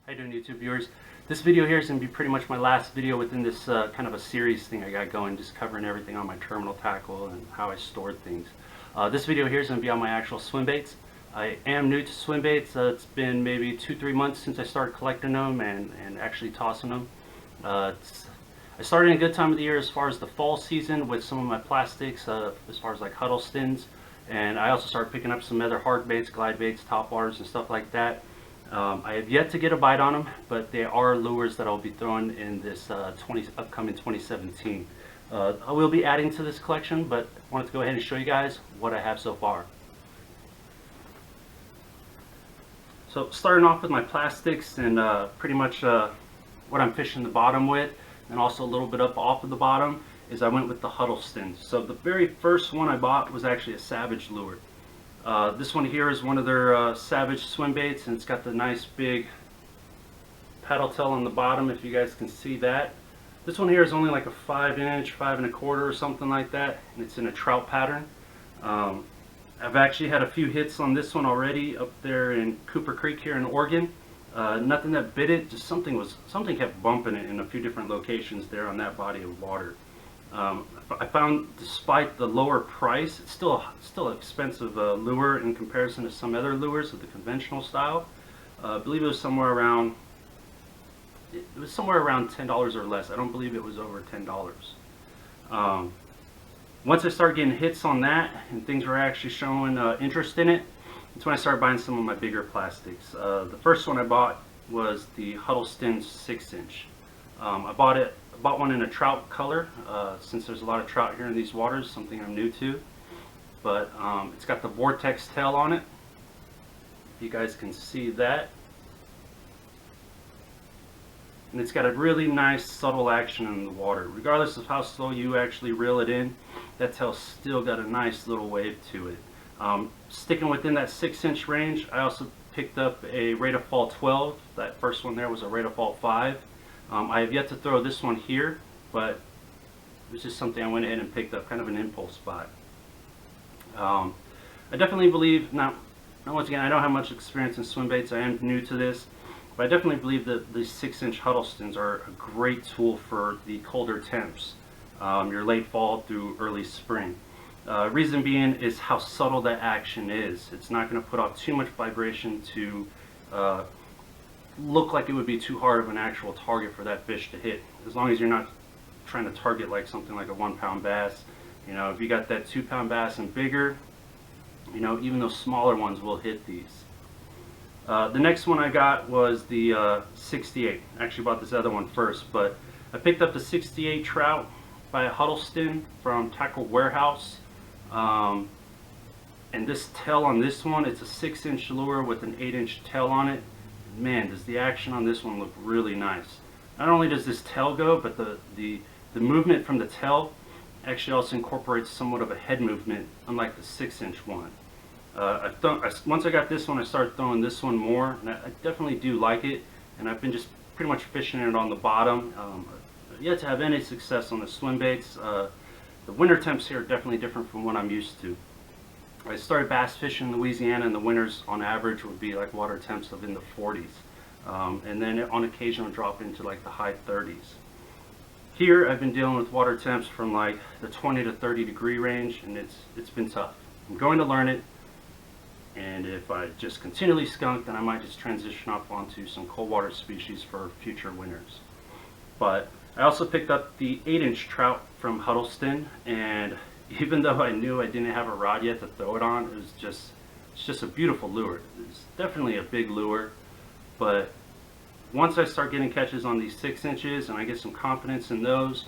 How you doing, YouTube viewers? This video here is going to be pretty much my last video within this kind of a series thing I got going, just covering everything on my terminal tackle and how I stored things. This video here is going to be on my actual swim baits. I am new to swim baits. It's been maybe 2-3 months since I started collecting them and actually tossing them. I started in a good time of the year as far as the fall season with some of my plastics, as far as like Huddlestons, and I also started picking up some other hard baits, glide baits, top waters, and stuff like that. I have yet to get a bite on them, but they are lures that I'll be throwing in this upcoming 2017. I will be adding to this collection, but I wanted to go ahead and show you guys what I have so far. So starting off with my plastics and pretty much what I'm fishing the bottom with, and also a little bit up off of the bottom, is I went with the Huddleston. So the very first one I bought was actually a Savage lure. This one here is one of their Savage swim baits, and it's got the nice big paddle tail on the bottom, if you guys can see that. This one here is only like a 5-inch, 5 1/4 or something like that, and it's in a trout pattern. I've actually had a few hits on this one already up there in Cooper Creek here in Oregon. Nothing that bit it, just something kept bumping it in a few different locations there on that body of water. I found, despite the lower price, it's still an expensive lure in comparison to some other lures of the conventional style. I believe it was somewhere around $10 or less. I don't believe it was over $10. Once I started getting hits on that and things were actually showing interest in it, that's when I started buying some of my bigger plastics. The first one I bought was the Huddleston 6-inch. I bought one in a trout color, since there's a lot of trout here in these waters, something I'm new to. But it's got the vortex tail on it. You guys can see that. And it's got a really nice subtle action in the water. Regardless of how slow you actually reel it in, that tail's still got a nice little wave to it. Sticking within that 6-inch range, I also picked up a Rate of Fall 12. That first one there was a Rate of Fall 5. I have yet to throw this one here, but it was just something I went ahead and picked up, kind of an impulse buy. I definitely believe, now once again, I don't have much experience in swim baits, I am new to this, but I definitely believe that the 6-inch Huddlestons are a great tool for the colder temps, your late fall through early spring. Reason being is how subtle that action is. It's not going to put off too much vibration to look like it would be too hard of an actual target for that fish to hit. As long as you're not trying to target like something like a 1-pound bass. You know, if you got that 2-pound bass and bigger, you know, even those smaller ones will hit these. The next one I got was the 68. I actually bought this other one first, but I picked up the 68 trout by Huddleston from Tackle Warehouse. And this tail on this one, it's a 6-inch lure with an 8-inch tail on it. Man, does the action on this one look really nice. Not only does this tail go, but the movement from the tail actually also incorporates somewhat of a head movement, unlike the 6-inch one. Once I got this one, I started throwing this one more, and I definitely do like it, and I've been just pretty much fishing it on the bottom. I've yet to have any success on the swim baits. The winter temps here are definitely different from what I'm used to. I started bass fishing in Louisiana, and the winters on average would be like water temps of in the 40s. And then on occasion would drop into like the high 30s. Here I've been dealing with water temps from like the 20 to 30 degree range, and it's been tough. I'm going to learn it, and if I just continually skunk, then I might just transition up onto some cold water species for future winters. But I also picked up the 8-inch trout from Huddleston, and even though I knew I didn't have a rod yet to throw it on, it's just a beautiful lure. It's definitely a big lure, but once I start getting catches on these 6 inches and I get some confidence in those,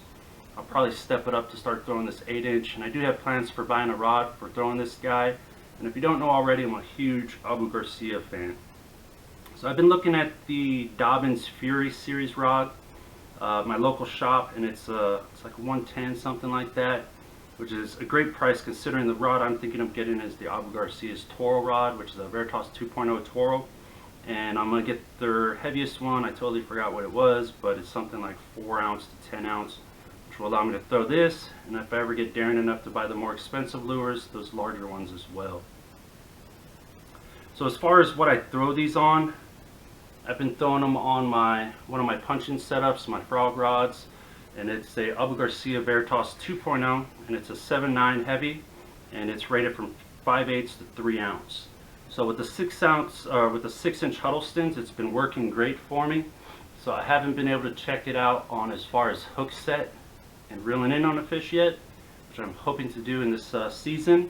I'll probably step it up to start throwing this 8-inch. And I do have plans for buying a rod for throwing this guy. And if you don't know already, I'm a huge Garcia fan. So I've been looking at the Dobbins Fury series rod, my local shop, and it's like 110, something like that, which is a great price considering the rod I'm thinking of getting is the Garcia's Toro rod, which is a Veritas 2.0 Toro. And I'm going to get their heaviest one. I totally forgot what it was, but it's something like 4 ounce to 10 ounce, which will allow me to throw this, and if I ever get daring enough to buy the more expensive lures, those larger ones as well. So as far as what I throw these on, I've been throwing them on one of my punching setups, my frog rods, and it's a Garcia Veritas 2.0, and it's a 7.9 heavy, and it's rated from 5/8 to 3 ounce. So with the 6-inch Huddlestons, it's been working great for me. So I haven't been able to check it out on as far as hook set and reeling in on a fish yet, which I'm hoping to do in this season.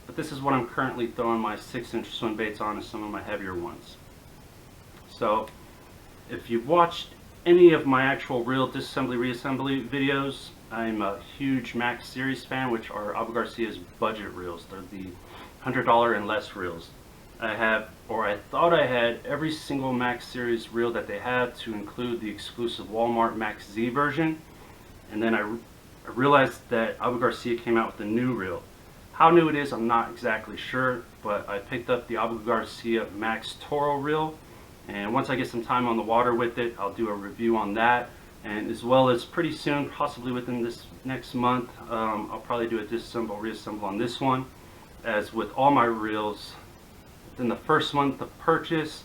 But this is what I'm currently throwing my 6-inch swim baits on, and some of my heavier ones. So if you've watched any of my actual reel disassembly reassembly videos, I'm a huge Max series fan, which are Garcia's budget reels. They're the $100 and less reels. I thought I had every single Max series reel that they have, to include the exclusive Walmart Max Z version, and then I realized that Garcia came out with a new reel. How new it is, I'm not exactly sure, but I picked up the Garcia MaxToro reel, and once I get some time on the water with it, I'll do a review on that, and as well as pretty soon, possibly within this next month, I'll probably do a disassemble, reassemble on this one. As with all my reels, within the first month of purchase,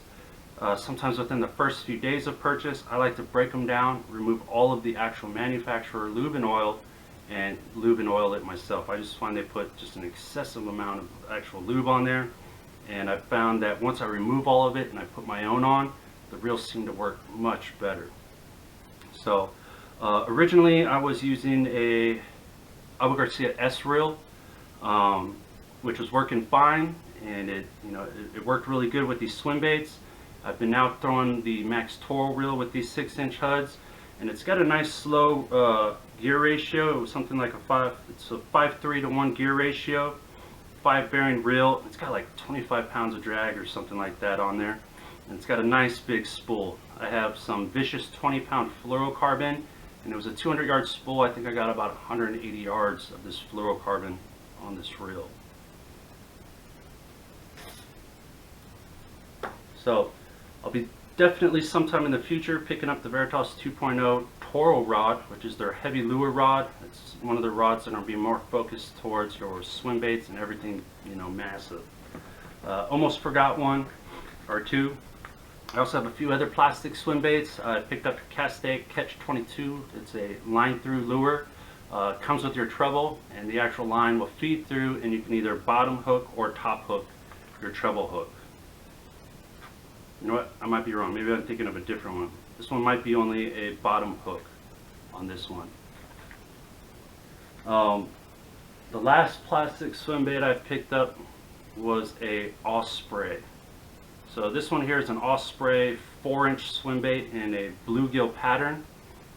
sometimes within the first few days of purchase, I like to break them down, remove all of the actual manufacturer lube and oil, and lube and oil it myself. I just find they put just an excessive amount of actual lube on there, and I found that once I remove all of it and I put my own on, the reels seem to work much better. So originally I was using a Garcia S reel, which was working fine, and it worked really good with these swim baits. I've been now throwing the MaxToro reel with these 6-inch HUDs, and it's got a nice slow gear ratio. It was something like it's a 5:3 to 1 gear ratio, 5 bearing reel. It's got like 25 pounds of drag or something like that on there, and it's got a nice big spool. I have some vicious 20-pound fluorocarbon, and it was a 200-yard spool. I think I got about 180 yards of this fluorocarbon on this reel. So I'll be definitely sometime in the future picking up the Veritas 2.0 Toro rod, which is their heavy lure rod. It's one of the rods that are being more focused towards your swim baits and everything, massive. Almost forgot one or two. I also have a few other plastic swim baits. I picked up a Castaic Catch 22. It's a line through lure. Comes with your treble, and the actual line will feed through, and you can either bottom hook or top hook your treble hook. You know what? I might be wrong. Maybe I'm thinking of a different one. This one might be only a bottom hook on this one. The last plastic swim bait I picked up was a Osprey. So this one here is an Osprey 4-inch swim bait in a bluegill pattern,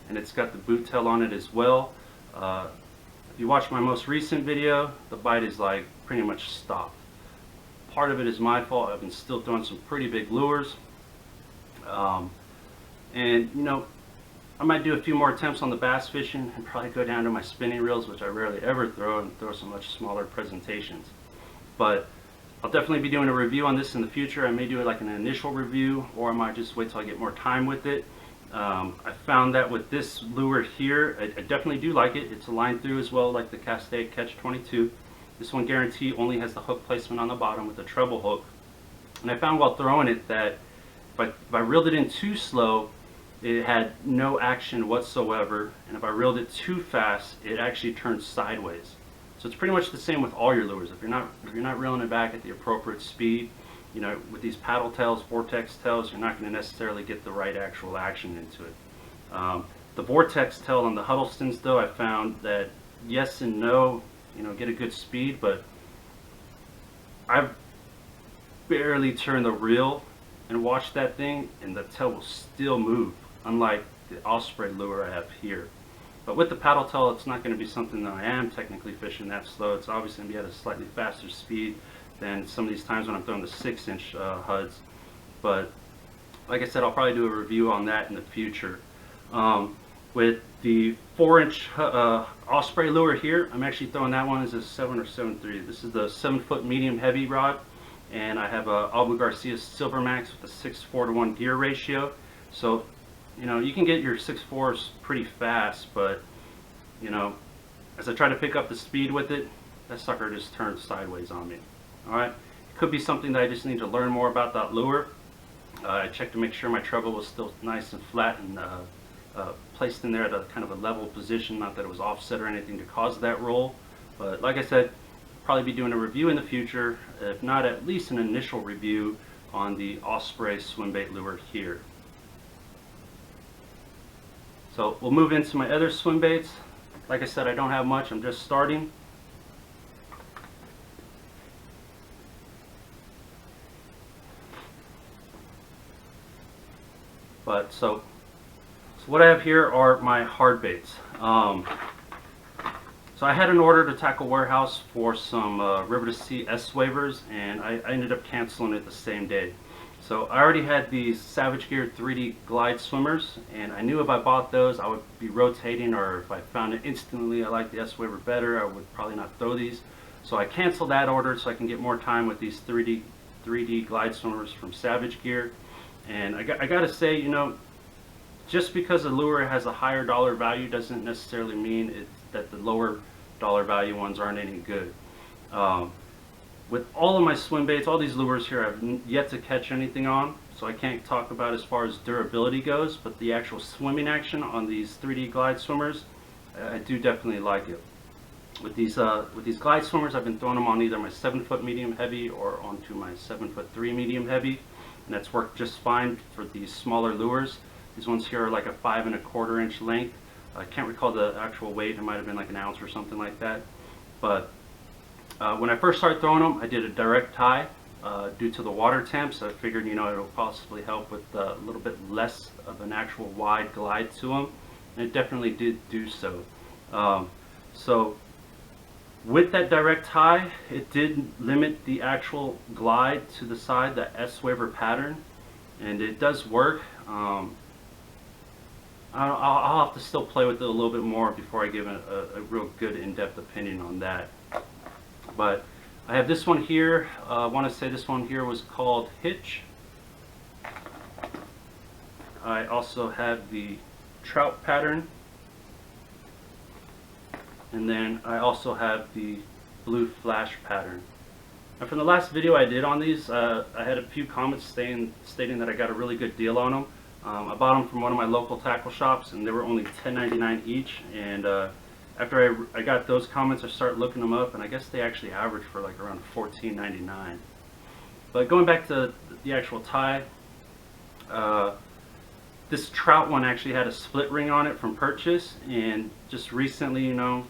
and it's got the boot tail on it as well. If you watch my most recent video, the bite is like pretty much stopped. Part of it is my fault. I've been still throwing some pretty big lures. And I might do a few more attempts on the bass fishing and probably go down to my spinning reels, which I rarely ever throw, and throw some much smaller presentations. But I'll definitely be doing a review on this in the future. I may do it like an initial review, or I might just wait till I get more time with it. I found that with this lure here, I definitely do like it. It's a line through as well, like the Castaic Catch 22. This one guarantee only has the hook placement on the bottom with the treble hook. And I found while throwing it that if I reeled it in too slow, it had no action whatsoever, and if I reeled it too fast, it actually turned sideways. So it's pretty much the same with all your lures. If you're not reeling it back at the appropriate speed, with these paddle tails, vortex tails, you're not going to necessarily get the right actual action into it. The vortex tail on the Huddlestons, though, I found that yes and no, get a good speed, but I've barely turned the reel and watch that thing, and the tail will still move, unlike the Osprey lure I have here. But with the paddle tail, it's not going to be something that I am technically fishing that slow. It's obviously going to be at a slightly faster speed than some of these times when I'm throwing the 6-inch HUDs. But like I said, I'll probably do a review on that in the future. With the 4-inch Osprey lure here, I'm actually throwing that one as a 7 or 7.3. This is the 7-foot medium heavy rod, and I have a Garcia Silver Max with a 6:4 to 1 gear ratio. So you can get your 6.4s pretty fast, but as I try to pick up the speed with it, that sucker just turns sideways on me. Alright, it could be something that I just need to learn more about that lure. I checked to make sure my treble was still nice and flat and placed in there at a kind of a level position, not that it was offset or anything to cause that roll. But like I said, probably be doing a review in the future, if not at least an initial review on the Osprey Swimbait lure here. So we'll move into my other swim baits. Like I said, I don't have much, I'm just starting. But so what I have here are my hard baits. So I had an order to Tackle Warehouse for some River to Sea S wavers, and I ended up canceling it the same day. So I already had these Savage Gear 3D Glide swimmers, and I knew if I bought those I would be rotating, or if I found it instantly I liked the S waver better, I would probably not throw these. So I canceled that order so I can get more time with these 3D Glide swimmers from Savage Gear. And I gotta say, you know, just because a lure has a higher dollar value doesn't necessarily mean that the lower dollar value ones aren't any good. With all of my swim baits, all these lures here, I've yet to catch anything on, so I can't talk about as far as durability goes, but the actual swimming action on these 3D Glide swimmers, I do definitely like it. With these Glide swimmers, I've been throwing them on either my 7-foot medium heavy or onto my 7'3" medium heavy, and that's worked just fine for these smaller lures. These ones here are like a 5 1/4 inch length. I can't recall the actual weight, it might have been like an ounce or something like that. But when I first started throwing them, I did a direct tie due to the water temps. I figured, you know, it'll possibly help with a little bit less of an actual wide glide to them, and it definitely did do so. So with that direct tie, it did limit the actual glide to the side, the S waver pattern, and it does work. I'll have to still play with it a little bit more before I give a real good in-depth opinion on that. But I have this one here. I want to say this one here was called Hitch. I also have the Trout pattern. And then I also have the Blue Flash pattern. Now from the last video I did on these, I had a few comments stating that I got a really good deal on them. I bought them from one of my local tackle shops, and they were only $10.99 each. And after I got those comments, I started looking them up, and I guess they actually average for like around $14.99. But going back to the actual tie, this Trout one actually had a split ring on it from purchase, and just recently, you know,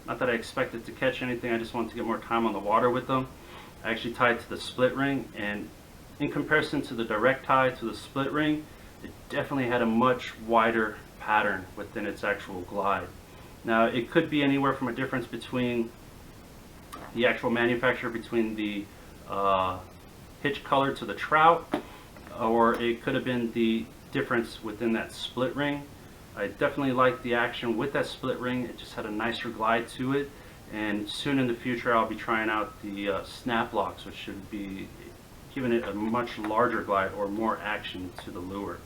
not that I expected to catch anything, I just wanted to get more time on the water with them. I actually tied to the split ring, and in comparison to the direct tie to the split ring, it definitely had a much wider pattern within its actual glide. Now it could be anywhere from a difference between the actual manufacturer, between the hitch color to the Trout, or it could have been the difference within that split ring. I definitely like the action with that split ring. It just had a nicer glide to it, and soon in the future I'll be trying out the snap locks, which should be giving it a much larger glide or more action to the lure.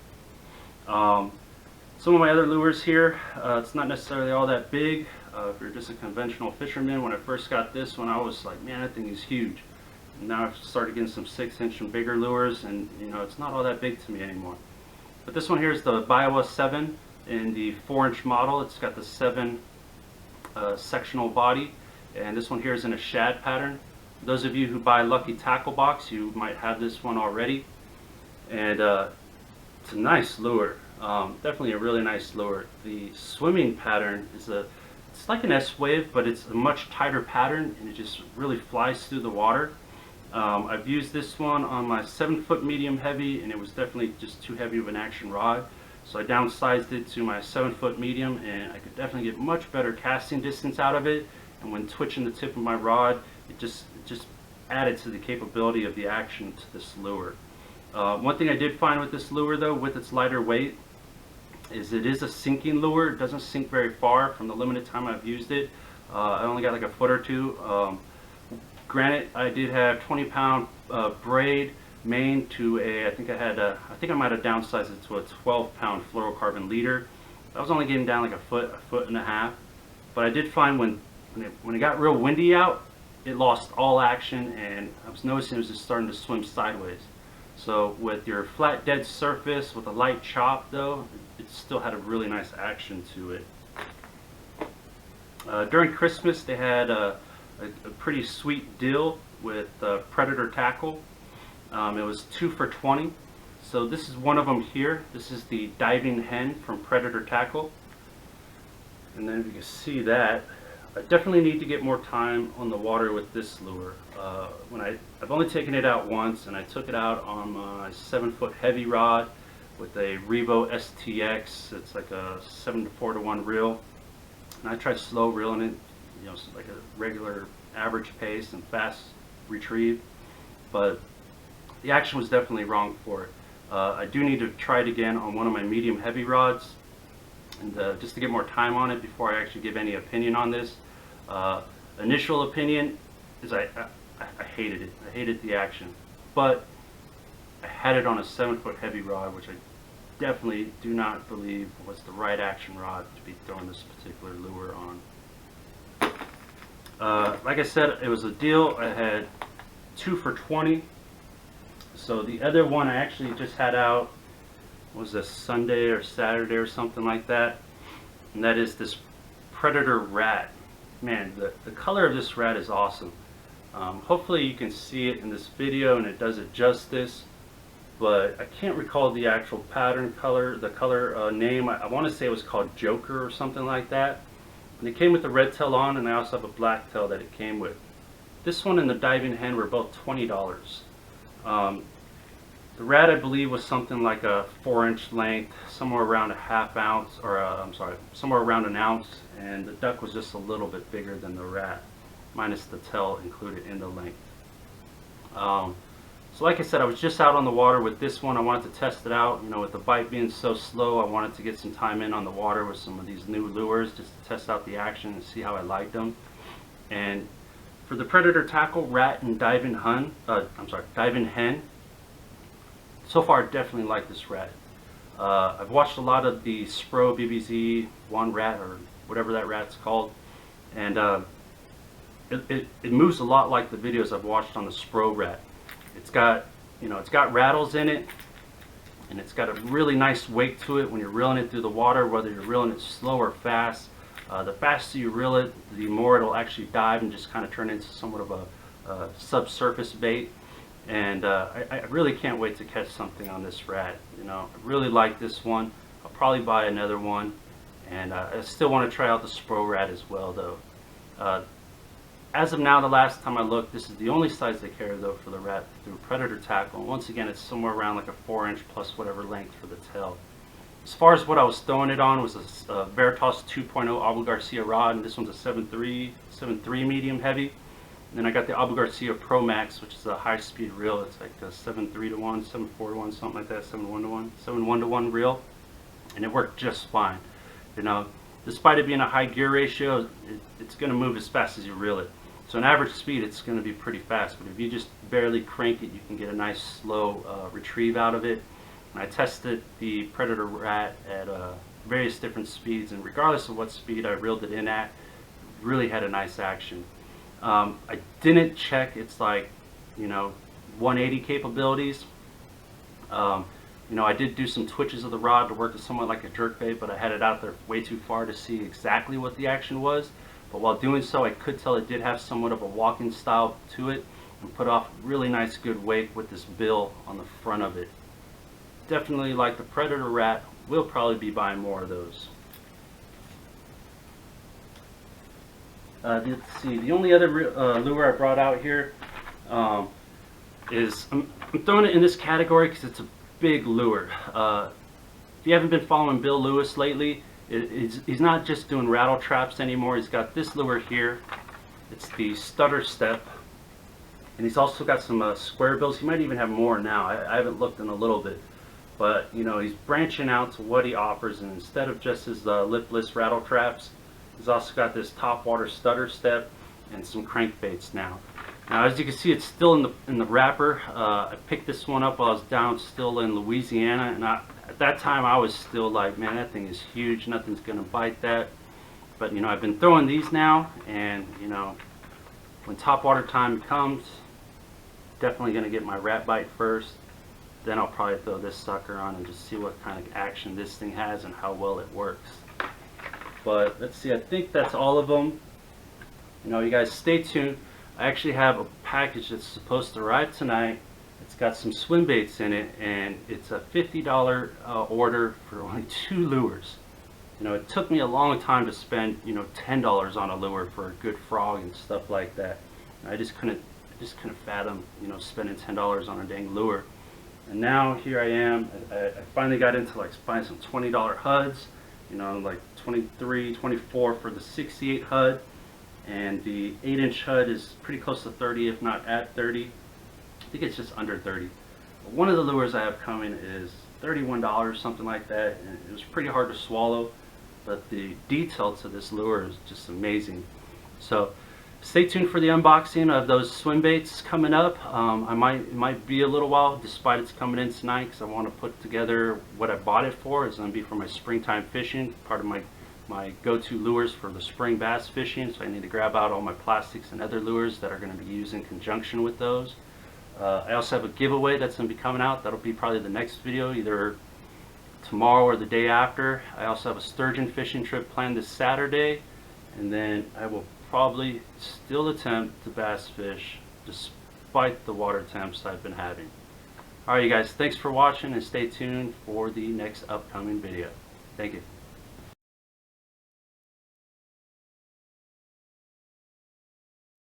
Some of my other lures here, it's not necessarily all that big. If you're just a conventional fisherman, when I first got this one, I was like, man, that thing is huge. And now I've started getting some 6-inch and bigger lures, and you know, it's not all that big to me anymore. But this one here is the Biwaa 7 in the 4-inch model. It's got the 7 sectional body, and this one here is in a shad pattern. Those of you who buy Lucky Tackle Box, you might have this one already. And it's a nice lure. Definitely a really nice lure. The swimming pattern is it's like an S-wave, but it's a much tighter pattern, and it just really flies through the water. I've used this one on my 7-foot medium heavy, and it was definitely just too heavy of an action rod. So I downsized it to my 7-foot medium, and I could definitely get much better casting distance out of it. And when twitching the tip of my rod, it just added to the capability of the action to this lure. One thing I did find with this lure, though, with its lighter weight, is it is a sinking lure. It doesn't sink very far. From the limited time I've used it, I only got like a foot or two. Granted, I did have 20-pound braid main to a, I think I might have downsized it to a 12-pound fluorocarbon leader. I was only getting down like a foot and a half. But I did find when it got real windy out, it lost all action, and I was noticing it was just starting to swim sideways. So with your flat dead surface with a light chop though, it still had a really nice action to it. During Christmas they had a pretty sweet deal with Predator tackle. It was 2 for $20. So this is one of them here. This is the Diving Hen from Predator Tackle. And then if you can see that, I definitely need to get more time on the water with this lure. I've only taken it out once, and I took it out on my 7-foot heavy rod with a Revo STX. It's like a 7 to 4 to 1 reel. And I tried slow reeling it, you know, like a regular average pace and fast retrieve. But the action was definitely wrong for it. I do need to try it again on one of my medium heavy rods, and just to get more time on it before I actually give any opinion on this. Initial opinion is I hated it. I hated the action, but I had it on a 7-foot heavy rod, which I definitely do not believe was the right action rod to be throwing this particular lure on. Like I said, it was a deal. I had 2 for $20. So the other one I actually just had out was a Sunday or Saturday or something like that, and that is this Predator Rat. Man, the color of this rat is awesome. Hopefully you can see it in this video and it does it justice, but I can't recall the actual pattern color, the color name. I want to say it was called Joker or something like that. And it came with the red tail on, and I also have a black tail that it came with. This one and the Diving Hen were both $20. The rat, I believe, was something like a 4-inch length, somewhere around a half ounce, or somewhere around an ounce, and the duck was just a little bit bigger than the rat, minus the tail included in the length. So like I said, I was just out on the water with this one. I wanted to test it out. You know, with the bite being so slow, I wanted to get some time in on the water with some of these new lures, just to test out the action and see how I liked them. And for the Predator Tackle Rat and Diving Hen, so far I definitely like this rat. I've watched a lot of the Spro BBZ One Rat, or whatever that rat's called, and it moves a lot like the videos I've watched on the Spro Rat. It's got, you know, it's got rattles in it, and it's got a really nice wake to it when you're reeling it through the water, whether you're reeling it slow or fast. The faster you reel it, the more it'll actually dive and just kind of turn into somewhat of a subsurface bait. And I really can't wait to catch something on this rat. You know, I really like this one. I'll probably buy another one, and I still want to try out the Spro Rat as well, though. As of now, the last time I looked, this is the only size they carry though for the rat through Predator Tackle. And once again, it's somewhere around like a 4-inch plus whatever length for the tail. As far as what I was throwing it on was a Veritas 2.0 Abu Garcia rod, and this one's a 7.3 medium heavy. And then I got the Abu Garcia Pro Max, which is a high-speed reel. It's like a 7.3 to 1, 7.4 to 1, something like that, 7.1 to 1, 7.1 to 1 reel, and it worked just fine. You know, despite it being a high gear ratio, it's going to move as fast as you reel it. So an average speed, it's going to be pretty fast, but if you just barely crank it, you can get a nice slow retrieve out of it. And I tested the Predator Rat at various different speeds, and regardless of what speed I reeled it in at, it really had a nice action. I didn't check its, like, you know, 180 capabilities. You know, I did do some twitches of the rod to work it somewhat like a jerkbait, but I had it out there way too far to see exactly what the action was. But while doing so, I could tell it did have somewhat of a walking style to it, and put off really nice good wake with this bill on the front of it. Definitely like the Predator Rat. We'll probably be buying more of those. Let's see, the only other lure I brought out here is, I'm throwing it in this category because it's a big lure. If you haven't been following Bill Lewis lately, he's not just doing rattle traps anymore. He's got this lure here. It's the Stutter Step, and he's also got some square bills. He might even have more now. I haven't looked in a little bit, but you know, he's branching out to what he offers, and instead of just his lipless rattle traps, he's also got this topwater Stutter Step and some crankbaits now. Now, as you can see, it's still in the wrapper. I picked this one up while I was down still in Louisiana, and at that time I was still like, man, that thing is huge. Nothing's gonna bite that. But you know, I've been throwing these now, and you know, when topwater time comes, definitely gonna get my rat bite first. then I'll probably throw this sucker on and just see what kind of action this thing has and how well it works. But let's see, I think that's all of them. You know, you guys stay tuned. I actually have a package that's supposed to arrive tonight. It's got some swim baits in it, and it's a $50 order for only 2 lures. You know, it took me a long time to spend, you know, $10 on a lure for a good frog and stuff like that. I just couldn't fathom, you know, spending $10 on a dang lure. And now here I am. I finally got into like buying some $20 HUDs. You know, like 23, 24 for the 68 HUD, and the 8-inch HUD is pretty close to 30, if not at 30. I think it's just under 30. But one of the lures I have coming is $31, something like that, and it was pretty hard to swallow, but the detail to this lure is just amazing. So stay tuned for the unboxing of those swim baits coming up. It might be a little while, despite it's coming in tonight, because I want to put together what I bought it for. It's going to be for my springtime fishing, part of my go-to lures for the spring bass fishing. So I need to grab out all my plastics and other lures that are going to be used in conjunction with those. I also have a giveaway that's going to be coming out. That'll be probably the next video, either tomorrow or the day after. I also have a sturgeon fishing trip planned this Saturday, and then I will probably still attempt to bass fish despite the water temps I've been having. Alright you guys, thanks for watching, and stay tuned for the next upcoming video. Thank you.